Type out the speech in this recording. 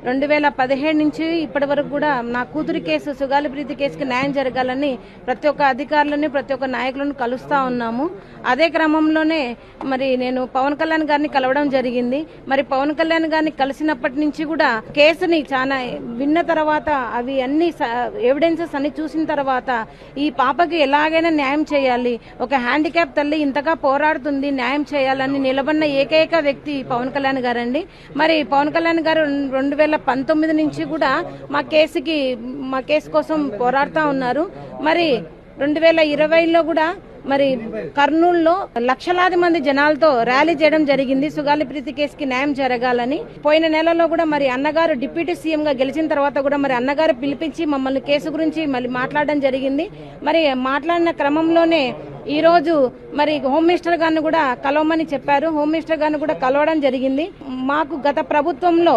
2017 నుంచి ఇప్పటి వరకు కూడా నా కూతురి కేసు సుగాలి ప్రీతి కేసుకి న్యాయం జరగాలని ప్రతి ఒక్క అధికారులని ప్రతి ఒక్క నాయకులను కలుస్తా ఉన్నాము. అదే క్రమంలోనే మరి నేను పవన్ కళ్యాణ్ గారిని కలవడం జరిగింది. మరి పవన్ కళ్యాణ్ గారిని కలిసినప్పటి నుంచి కూడా కేసుని చాలా విన్న తర్వాత అవి అన్ని ఎవిడెన్సెస్ అన్ని చూసిన తర్వాత ఈ పాపకి ఎలాగైనా న్యాయం చేయాలి, ఒక హ్యాండిక్యాప్ తల్లి ఇంతగా పోరాడుతుంది, న్యాయం చేయాలని నిలబడిన ఏకైక వ్యక్తి పవన్ కళ్యాణ్ గారండి. మరి పవన్ కళ్యాణ్ గారు 2019 నుంచి కూడా మా కేసు కోసం పోరాడుతూ ఉన్నారు. మరి 2020లో కూడా మరి కర్నూలులో లక్షలాది మంది జనాలతో ర్యాలీ చేయడం జరిగింది సుగాలి ప్రీతి కేసుకి న్యాయం జరగాలని. పోయిన నెలలో కూడా మరి అన్నగారు డిప్యూటీ సీఎం గా గెలిచిన తర్వాత కూడా మరి అన్నగారు పిలిపించి మమ్మల్ని కేసు గురించి మళ్ళీ మాట్లాడడం జరిగింది. మరి మాట్లాడిన క్రమంలోనే ఈ రోజు మరి హోమ్ మినిస్టర్ గారిని కూడా కలవమని చెప్పారు. హోమ్ మినిస్టర్ గారిని కూడా కలవడం జరిగింది. మాకు గత ప్రభుత్వంలో